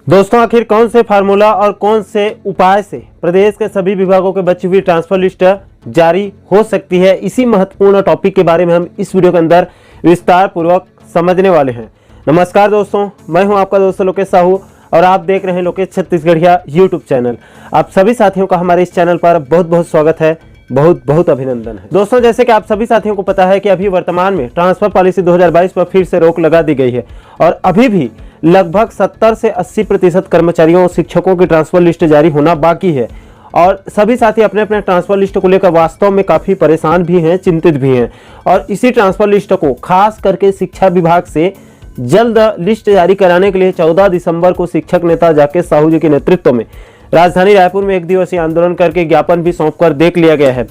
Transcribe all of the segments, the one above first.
दोस्तों, आखिर कौन से फार्मूला और कौन से उपाय से प्रदेश के सभी विभागों के बची हुई ट्रांसफर लिस्ट जारी हो सकती है, इसी महत्वपूर्ण टॉपिक के बारे में हम इस वीडियो के अंदर विस्तार पूर्वक समझने वाले हैं। नमस्कार दोस्तों, मैं हूं आपका दोस्त लोकेश साहू और आप देख रहे हैं लोकेश छत्तीसगढ़िया यूट्यूब चैनल। आप सभी साथियों का हमारे इस चैनल पर बहुत बहुत स्वागत है, बहुत बहुत अभिनंदन है। दोस्तों, जैसे कि आप सभी साथियों को पता है कि अभी वर्तमान में ट्रांसफर पॉलिसी 2022 पर फिर से रोक लगा दी गई है और अभी भी लगभग 70 से 80% कर्मचारियों और शिक्षकों की ट्रांसफर लिस्ट जारी होना बाकी है और सभी साथी अपने अपने ट्रांसफर लिस्ट को लेकर वास्तव में काफ़ी परेशान भी हैं, चिंतित भी हैं और इसी ट्रांसफर लिस्ट को खास करके शिक्षा विभाग से जल्द लिस्ट जारी कराने के लिए 14 दिसंबर को शिक्षक नेता जाकेश साहू जी के नेतृत्व में राजधानी रायपुर में एक दिवसीय आंदोलन करके ज्ञापन भी सौंप कर देख लिया गया है।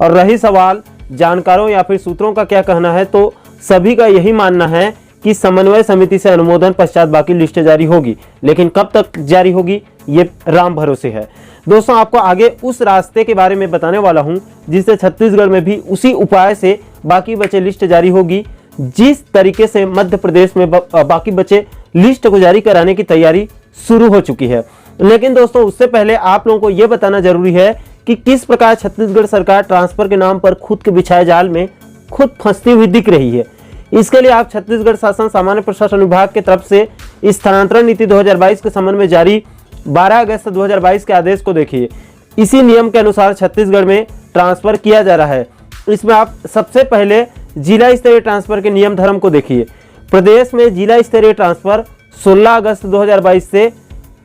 और रही सवाल जानकारों या फिर सूत्रों का क्या कहना है, तो सभी का यही मानना है कि समन्वय समिति से अनुमोदन पश्चात बाकी लिस्ट जारी होगी, लेकिन कब तक जारी होगी ये राम भरोसे है। दोस्तों, आपको आगे उस रास्ते के बारे में बताने वाला हूं जिससे छत्तीसगढ़ में भी उसी उपाय से बाकी बचे लिस्ट जारी होगी, जिस तरीके से मध्य प्रदेश में बाकी बचे लिस्ट को जारी कराने की तैयारी शुरू हो चुकी है। लेकिन दोस्तों, उससे पहले आप लोगों को यह बताना जरूरी है कि किस प्रकार छत्तीसगढ़ सरकार ट्रांसफर के नाम पर खुद के बिछाए जाल में खुद फंसती हुई दिख रही है। इसके लिए आप छत्तीसगढ़ शासन सामान्य प्रशासन विभाग की तरफ से स्थानांतरण नीति 2022 के संबंध में जारी 12 अगस्त 2022 के आदेश को देखिए। इसी नियम के अनुसार छत्तीसगढ़ में ट्रांसफर किया जा रहा है। इसमें आप सबसे पहले जिला स्तरीय ट्रांसफर के नियम धर्म को देखिए। प्रदेश में जिला स्तरीय ट्रांसफर 16 अगस्त 2022 से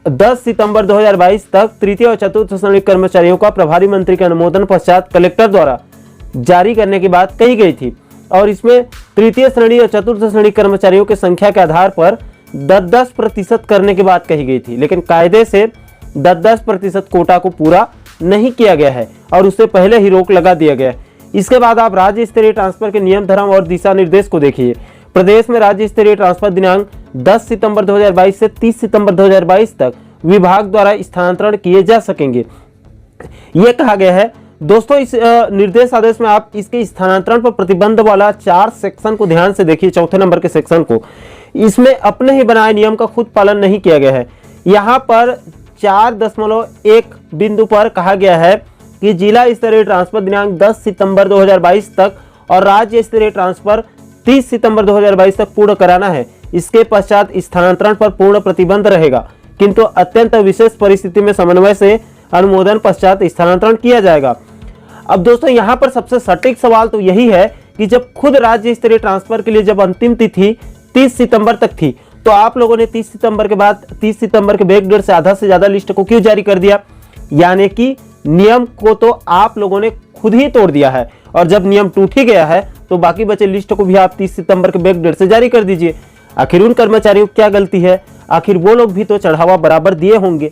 10 सितंबर 2022 तक तृतीय और चतुर्थ श्रेणी कर्मचारियों का प्रभारी मंत्री के अनुमोदन पश्चात कलेक्टर द्वारा जारी करने की बात कही गई थी और इसमें तृतीय श्रेणी और चतुर्थ श्रेणी कर्मचारियों की संख्या के आधार पर 10-10% करने की बात कही गई थी, लेकिन कायदे से 10-10% कोटा को पूरा नहीं किया गया है और उससे पहले ही रोक लगा दिया गया है। इसके बाद आप राज्य स्तरीय ट्रांसफर के नियम धर्म और दिशा निर्देश को देखिए। प्रदेश में राज्य स्तरीय ट्रांसफर दिनांक 10 सितंबर 2022 से 30 सितंबर 2022 तक विभाग द्वारा स्थानांतरण किए जा सकेंगे, ये कहा गया है। दोस्तों, इस निर्देश आदेश में आप इसके स्थानांतरण पर प्रतिबंध वाला 4 सेक्शन को ध्यान से देखिए। चौथे नंबर के सेक्शन को, इसमें अपने ही बनाए नियम का खुद पालन नहीं किया गया है। यहाँ पर 4.1 बिंदु पर कहा गया है कि जिला स्तरीय ट्रांसफर दिनांक 10 सितंबर 2022 तक और राज्य स्तरीय ट्रांसफर 30 सितंबर 2022 तक पूर्ण कराना है। इसके पश्चात स्थानांतरण पर पूर्ण प्रतिबंध रहेगा, किंतु अत्यंत विशेष परिस्थिति में समन्वय से अनुमोदन पश्चात स्थानांतरण किया जाएगा। अब दोस्तों, यहाँ पर सबसे सटीक सवाल तो यही है कि जब खुद राज्य स्तरीय ट्रांसफर के लिए जब अंतिम तिथि 30 सितंबर तक थी, तो आप लोगों ने 30 सितंबर के बाद 30 सितंबर के बैक डेट से आधा से ज्यादा लिस्ट को क्यों जारी कर दिया? यानी कि नियम को तो आप लोगों ने खुद ही तोड़ दिया है और जब नियम टूट ही गया है तो बाकी बचे लिस्ट को भी आप 30 सितंबर के बैक डेट से जारी कर दीजिए। आखिर उन कर्मचारियों की क्या गलती है? आखिर वो लोग भी तो चढ़ावा बराबर दिए होंगे।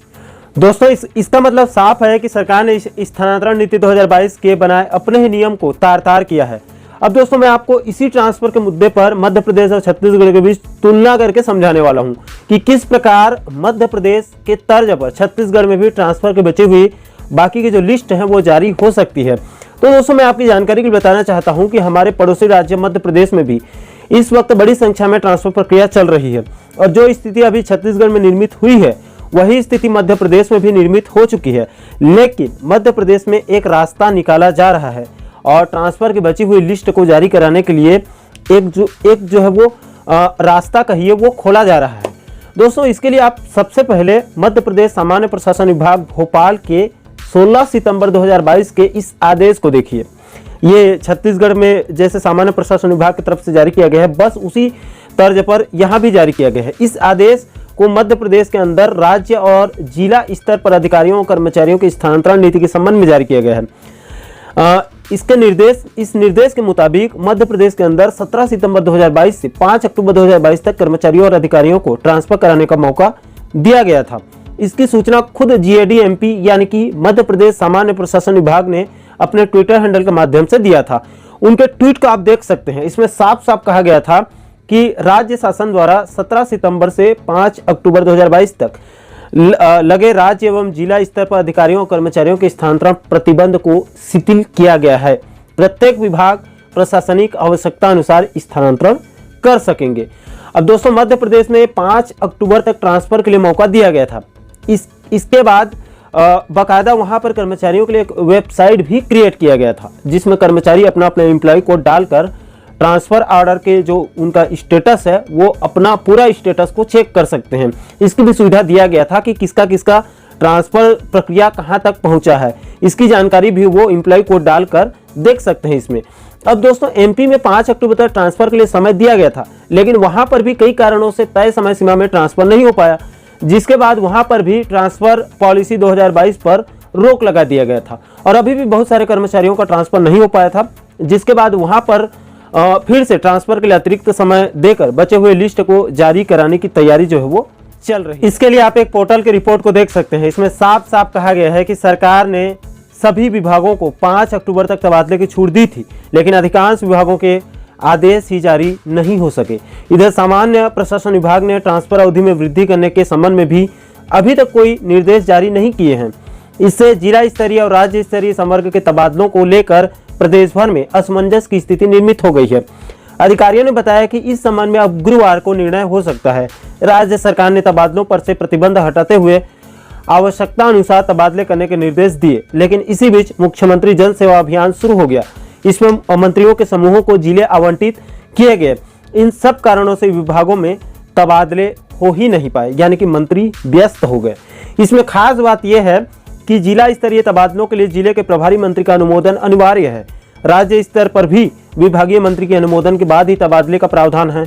दोस्तों, इसका मतलब साफ है कि सरकार ने स्थानांतरण नीति 2022 के बनाए अपने ही नियम को तार तार किया है। अब दोस्तों, मैं आपको इसी ट्रांसफर के मुद्दे पर मध्य प्रदेश और छत्तीसगढ़ के बीच तुलना करके समझाने वाला हूं कि किस प्रकार मध्य प्रदेश के तर्ज पर छत्तीसगढ़ में भी ट्रांसफर के बची हुई बाकी की जो लिस्ट है वो जारी हो सकती है। तो दोस्तों, मैं आपकी जानकारी के लिए बताना चाहता हूं कि हमारे पड़ोसी राज्य मध्य प्रदेश में भी इस वक्त बड़ी संख्या में ट्रांसफर प्रक्रिया चल रही है और जो स्थिति अभी छत्तीसगढ़ में निर्मित हुई है वही स्थिति मध्य प्रदेश में भी निर्मित हो चुकी है। लेकिन मध्य प्रदेश में एक रास्ता निकाला जा रहा है और ट्रांसफर की बची हुई लिस्ट को जारी कराने के लिए एक जो है वो रास्ता कहिए वो खोला जा रहा है। दोस्तों, इसके लिए आप सबसे पहले मध्य प्रदेश सामान्य प्रशासन विभाग भोपाल के 16 सितंबर 2022 के इस आदेश को देखिए। ये छत्तीसगढ़ में जैसे सामान्य प्रशासन विभाग की तरफ से जारी किया गया है, बस उसी तर्ज पर यहाँ भी जारी किया गया है। इस आदेश को मध्य प्रदेश के अंदर राज्य और जिला स्तर पर अधिकारियों और कर्मचारियों के स्थानांतरण नीति के संबंध में जारी किया गया है। इस निर्देश के मुताबिक मध्य प्रदेश के अंदर 17 सितंबर 2022 से 5 अक्टूबर 2022 तक कर्मचारियों और अधिकारियों को ट्रांसफर कराने का मौका दिया गया था। इसकी सूचना खुद GADMP यानी कि मध्य प्रदेश सामान्य प्रशासन विभाग ने अपने ट्विटर हैंडल के माध्यम से दिया था। उनके ट्वीट को आप देख सकते हैं। इसमें साफ साफ कहा गया था कि राज्य शासन द्वारा 17 सितंबर से 5 अक्टूबर 2022 तक लगे राज्य एवं जिला स्तर पर अधिकारियों और कर्मचारियों के स्थानांतरण प्रतिबंध को शिथिल किया गया है। प्रत्येक विभाग प्रशासनिक आवश्यकता अनुसार स्थानांतरण कर सकेंगे। अब दोस्तों मध्य प्रदेश में 5 अक्टूबर तक ट्रांसफर के लिए मौका दिया गया था। इसके बाद बाकायदा वहां पर कर्मचारियों के लिए एक वेबसाइट भी क्रिएट किया गया था, जिसमें कर्मचारी अपना एम्प्लॉय कोड डालकर ट्रांसफर ऑर्डर के जो उनका स्टेटस है वो अपना पूरा स्टेटस को चेक कर सकते हैं। इसकी भी सुविधा दिया गया था कि किसका किसका ट्रांसफर प्रक्रिया कहां तक पहुंचा है, इसकी जानकारी भी वो एम्प्लॉय कोड डालकर देख सकते हैं इसमें। अब दोस्तों एमपी में 5 अक्टूबर तक ट्रांसफर के लिए समय दिया गया था, लेकिन वहां पर भी कई कारणों से तय समय सीमा में ट्रांसफर नहीं हो पाया, जिसके बाद वहां पर भी ट्रांसफर पॉलिसी 2022 पर रोक लगा दिया गया था और अभी भी बहुत सारे कर्मचारियों का ट्रांसफर नहीं हो पाया था, जिसके बाद वहां पर फिर से ट्रांसफर के लिए अतिरिक्त समय देकर बचे हुए लिस्ट को जारी कराने की तैयारी जो है वो चल रही है। इसके लिए आप एक पोर्टल की रिपोर्ट को देख सकते हैं। इसमें साफ साफ कहा गया है कि सरकार ने सभी विभागों को 5 अक्टूबर तक तबादले की छूट दी थी, लेकिन अधिकांश विभागों के आदेश ही जारी नहीं हो सके। इधर सामान्य प्रशासन विभाग ने ट्रांसफर अवधि में वृद्धि करने के संबंध में भी अभी तक कोई निर्देश जारी नहीं किए हैं। इससे जिला स्तरीय और राज्य स्तरीय संवर्ग के तबादलों को लेकर प्रदेश भर में असमंजस की स्थिति निर्मित हो गई है। अधिकारियों ने बताया कि इस संबंध में अब गुरुवार को निर्णय हो सकता है। राज्य सरकार ने तबादलों पर से प्रतिबंध हटाते हुए आवश्यकता अनुसार तबादले करने के निर्देश दिए, लेकिन इसी बीच मुख्यमंत्री जन सेवा अभियान शुरू हो गया। इसमें मंत्रियों के समूहों को जिले आवंटित किए गए। इन सब कारणों से विभागों में तबादले हो ही नहीं पाए, यानी कि मंत्री व्यस्त हो गए। इसमें खास बात यह है कि जिला स्तरीय तबादलों के लिए जिले के प्रभारी मंत्री का अनुमोदन अनिवार्य है। राज्य स्तर पर भी विभागीय मंत्री के अनुमोदन के बाद ही तबादले का प्रावधान है।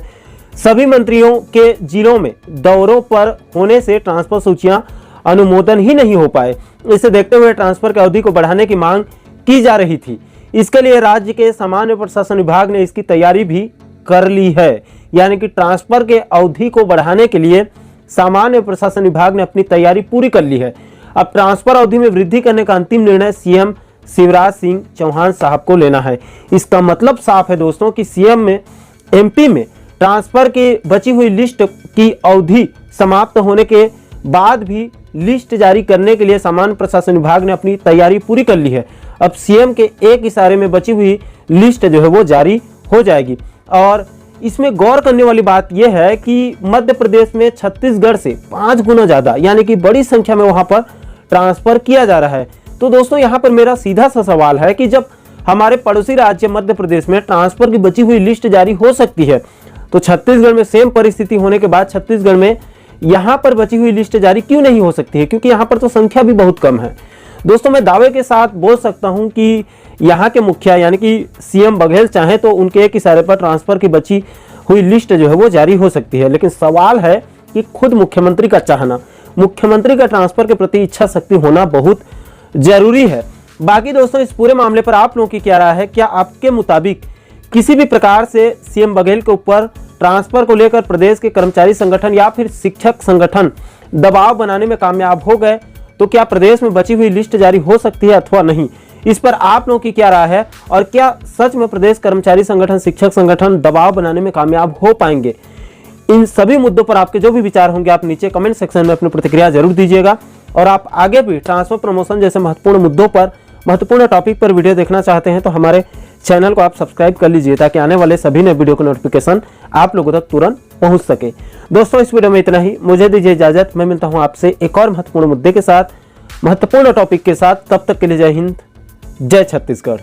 सभी मंत्रियों के जिलों में दौरों पर होने से ट्रांसफर सूचियां अनुमोदन ही नहीं हो पाए। इसे देखते हुए ट्रांसफर की अवधि को बढ़ाने की मांग की जा रही थी। इसके लिए राज्य के सामान्य प्रशासन विभाग ने इसकी तैयारी भी कर ली है, यानी कि ट्रांसफर के अवधि को बढ़ाने के लिए सामान्य प्रशासन विभाग ने अपनी तैयारी पूरी कर ली है। अब ट्रांसफर अवधि में वृद्धि करने का अंतिम निर्णय सीएम शिवराज सिंह चौहान साहब को लेना है। इसका मतलब साफ है दोस्तों कि सीएम में एमपी में ट्रांसफर की बची हुई लिस्ट की अवधि समाप्त होने के बाद भी लिस्ट जारी करने के लिए सामान्य प्रशासन विभाग ने अपनी तैयारी पूरी कर ली है। अब सीएम के एक इशारे में बची हुई लिस्ट जो है वो जारी हो जाएगी। और इसमें गौर करने वाली बात यह है कि मध्य प्रदेश में छत्तीसगढ़ से 5 गुना ज्यादा, यानी कि बड़ी संख्या में वहां पर ट्रांसफर किया जा रहा है। तो दोस्तों यहाँ पर मेरा सीधा सा सवाल है कि जब हमारे पड़ोसी राज्य मध्य प्रदेश में ट्रांसफर की बची हुई लिस्ट जारी हो सकती है, तो छत्तीसगढ़ में सेम परिस्थिति होने के बाद छत्तीसगढ़ में यहाँ पर बची हुई लिस्ट जारी क्यों नहीं हो सकती है? क्योंकि यहाँ पर तो संख्या भी बहुत कम है। दोस्तों मैं दावे के साथ बोल सकता हूँ कि यहाँ के मुखिया यानी कि सीएम बघेल चाहे तो उनके एक इशारे पर ट्रांसफर की बची हुई लिस्ट जो है वो जारी हो सकती है, लेकिन सवाल है कि खुद मुख्यमंत्री का चाहना, मुख्यमंत्री का ट्रांसफर के प्रति इच्छा शक्ति होना बहुत जरूरी है। बाकी दोस्तों इस पूरे मामले पर आप लोगों की क्या राय है? क्या आपके मुताबिक किसी भी प्रकार से सीएम बघेल के ऊपर ट्रांसफर को लेकर प्रदेश के कर्मचारी संगठन या फिर शिक्षक संगठन दबाव बनाने में कामयाब हो गए, तो क्या प्रदेश में बची हुई लिस्ट जारी हो सकती है अथवा नहीं? इस पर आप लोगों की क्या राय है और क्या सच में प्रदेश कर्मचारी संगठन शिक्षक संगठन दबाव बनाने में कामयाब हो पाएंगे? इन सभी मुद्दों पर आपके जो भी विचार होंगे आप नीचे कमेंट सेक्शन में अपनी प्रतिक्रिया जरूर दीजिएगा। और आप आगे भी ट्रांसफर प्रमोशन जैसे महत्वपूर्ण मुद्दों पर, महत्वपूर्ण टॉपिक पर वीडियो देखना चाहते हैं तो हमारे चैनल को आप सब्सक्राइब कर लीजिए, ताकि आने वाले सभी नए वीडियो का नोटिफिकेशन आप लोगों तक तुरंत पहुंच सके। दोस्तों इस वीडियो में इतना ही, मुझे दीजिए इजाजत। मैं मिलता हूं आपसे एक और महत्वपूर्ण मुद्दे के साथ, महत्वपूर्ण टॉपिक के साथ। तब तक के लिए जय हिंद, जय छत्तीसगढ़।